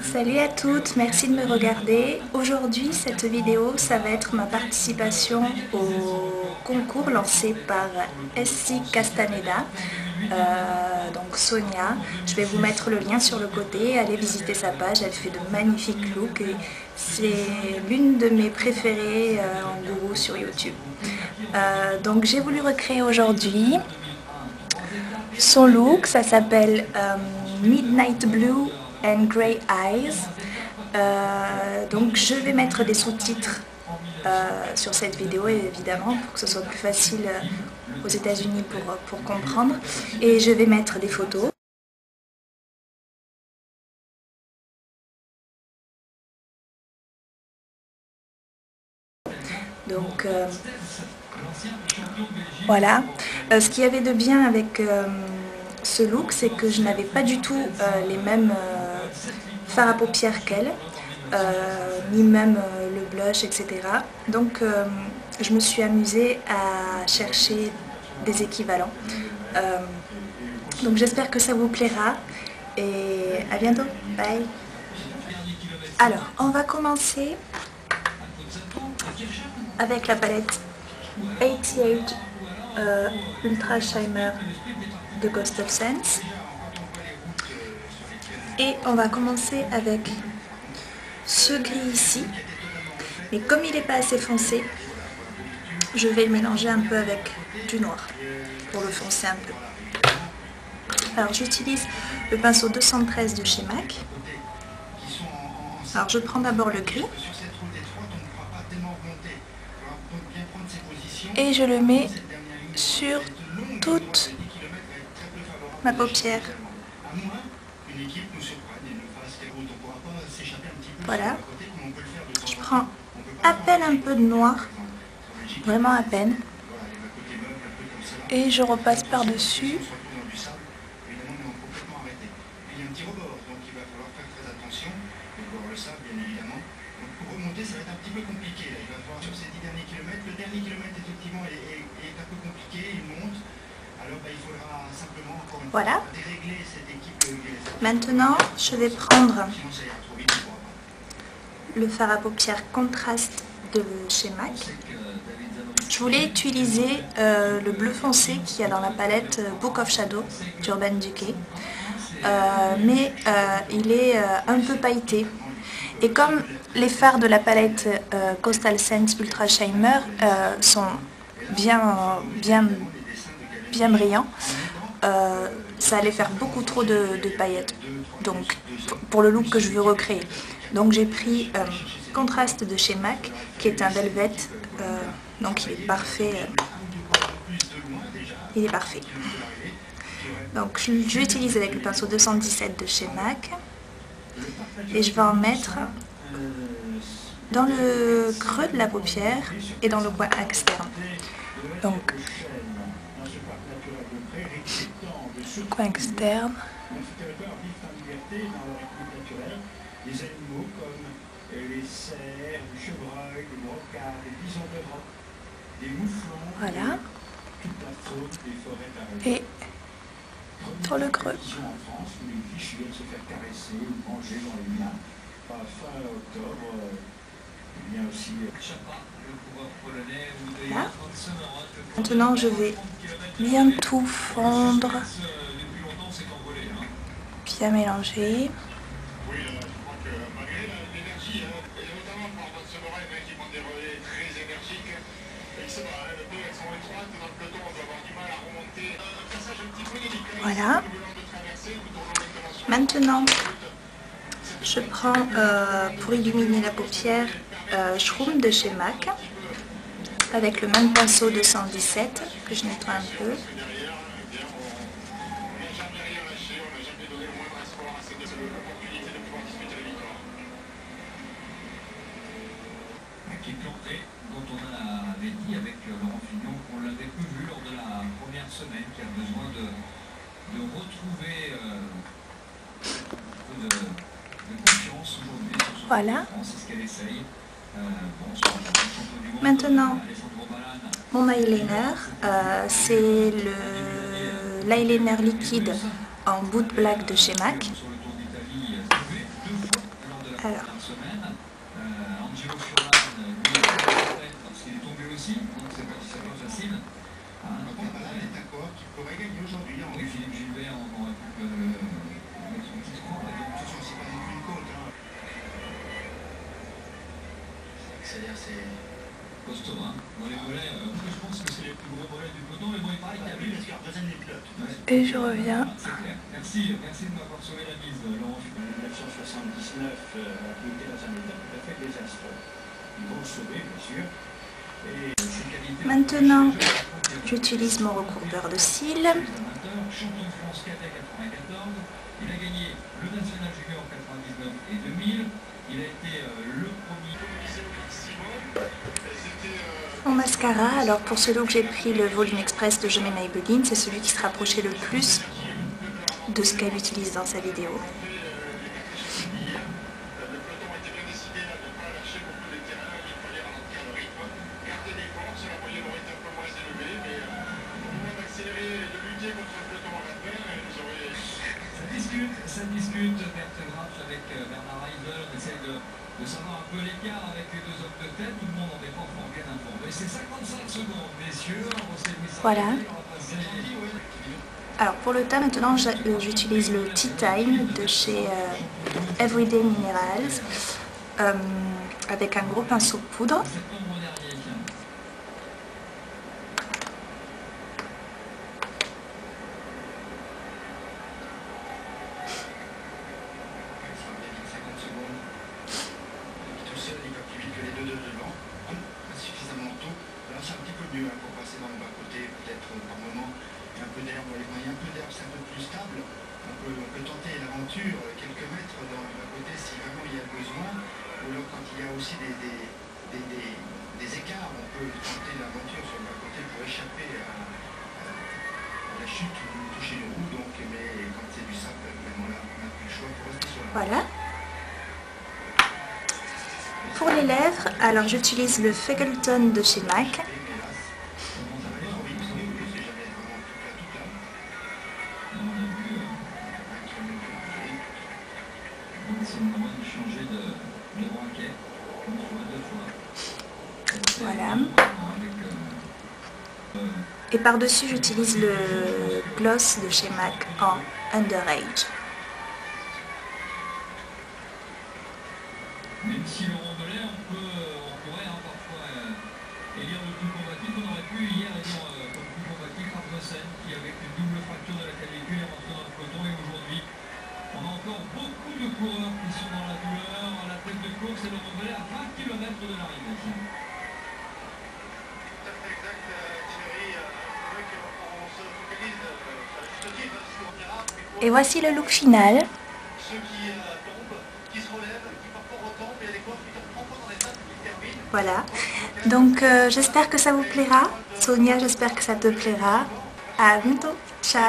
Salut à toutes, merci de me regarder. Aujourd'hui, cette vidéo, ça va être ma participation au concours lancé par SC Castaneda, donc Sonia. Je vais vous mettre le lien sur le côté, allez visiter sa page, elle fait de magnifiques looks et c'est l'une de mes préférées en gourou sur YouTube. Donc j'ai voulu recréer aujourd'hui son look, ça s'appelle Midnight Blue and Grey Eyes. Donc je vais mettre des sous-titres sur cette vidéo évidemment pour que ce soit plus facile aux États-Unis pour comprendre, et je vais mettre des photos. Donc voilà. Ce qu'il y avait de bien avec ce look, c'est que je n'avais pas du tout les mêmes fards à paupières qu'elle, ni même le blush, etc. Donc je me suis amusée à chercher des équivalents. Donc j'espère que ça vous plaira et à bientôt. Bye. Alors, on va commencer avec la palette 88 Ultra Shimmer de Coastal Scents. Et on va commencer avec ce gris ici. Mais comme il n'est pas assez foncé, je vais le mélanger un peu avec du noir pour le foncer un peu. Alors j'utilise le pinceau 213 de chez MAC. Alors je prends d'abord le gris et je le mets sur toute ma paupière. Voilà. Je prends à peine un peu de noir, vraiment à peine, et je repasse par-dessus. Voilà. Maintenant, je vais prendre le fard à paupières contraste de chez MAC. Je voulais utiliser le bleu foncé qu'il y a dans la palette Book of Shadow d'Urban Decay, mais il est un peu pailleté. Et comme les fards de la palette Coastal Scents Ultra Shimmer sont bien brillants, ça allait faire beaucoup trop de paillettes, donc pour le look que je veux recréer. Donc j'ai pris contraste de chez MAC, qui est un velvet, donc il est parfait. Donc je l'utilise avec le pinceau 217 de chez MAC, et je vais en mettre dans le creux de la paupière et dans le coin externe. Donc le coin externe. Voilà. Et pour le creux. Là. Maintenant, je vais bien tout fondre, bien mélanger. Voilà. Maintenant, je prends pour illuminer la paupière Shroom de chez MAC avec le même pinceau 217 que je nettoie un peu. Dont on avait dit avec Laurent Fignon qu'on l'avait plus vu lors de la première semaine, qui a besoin de retrouver un peu de confiance aujourd'hui. Voilà. Maintenant, mon eyeliner, c'est l'eyeliner liquide en Boot Black de chez MAC. Alors. Angelo Furlan, lui, parce qu'il est tombé aussi, donc c'est pas facile. Malade est un coureur qui pourrait gagner aujourd'hui. Oui, Philippe Gilbert, on aurait pu mettre son petit trou. Attention, c'est pas non plus une côte. C'est-à-dire, c'est costaud, hein. Dans les mollets, je pense que c'est les plus gros mollets du peloton, mais bon, il paraît qu'il y a parce qu'il représente les pilotes. Et je reviens. C'est clair. Merci de m'avoir sauvé la mise, Laurent. 1979 a été dans un état tout à fait désastreux. Ils vont le sauver, bien sûr. Maintenant, j'utilise mon recourbeur de cils. Champion de France KT 94, il a gagné le National Junior 99 et 2000, il a été le premier. Mon mascara, alors pour ce look j'ai pris le Volume Express de Jamais Maybelline, c'est celui qui se rapprochait le plus de ce qu'elle utilise dans sa vidéo. Ça discute Bertrand avec Bernard Reiser, on essaie de savoir un peu l'écart avec les deux hommes de tête, tout le monde en est pas bien informé. C'est 55 secondes, messieurs, voilà. Alors pour le teint maintenant j'utilise le Tea Time de chez Everyday Minerals avec un gros pinceau poudre. Pour passer dans le bas-côté, peut-être par moment, un peu d'air dans les mains, un peu d'air, c'est un peu plus stable. On peut tenter l'aventure quelques mètres dans le bas-côté si vraiment il y a besoin. Ou alors quand il y a aussi des écarts, on peut tenter l'aventure sur le bas-côté pour échapper à la chute ou toucher une roue. Donc, mais quand c'est du sable, vraiment là, on n'a plus le choix pour rester sur la roue. Voilà. Pour les lèvres, alors j'utilise le Faggleton de chez MAC. Voilà. Et par-dessus, j'utilise le gloss de chez MAC en Underage. Même si le Rondelet, on pourrait parfois élire le plus combatif, on aurait pu hier élire comme plus combatif Arnesen, qui avec une double fracture de la clavicule est rentré dans le peloton, et aujourd'hui, on a encore beaucoup de coureurs qui sont dans la douleur, à la tête de course, et le Rondelet à 20 km de l'arrivée. Tout à fait exact, Thierry. C'est vrai qu'on se focalise sur le titre, Et voici le look final. ceux qui tombent, qui se relèvent, qui parfois retombent, et les coureurs qui tombent encore dans les salles qui terminent. Voilà. Donc j'espère que ça vous plaira. Sonia, j'espère que ça te plaira. À bientôt. Ciao.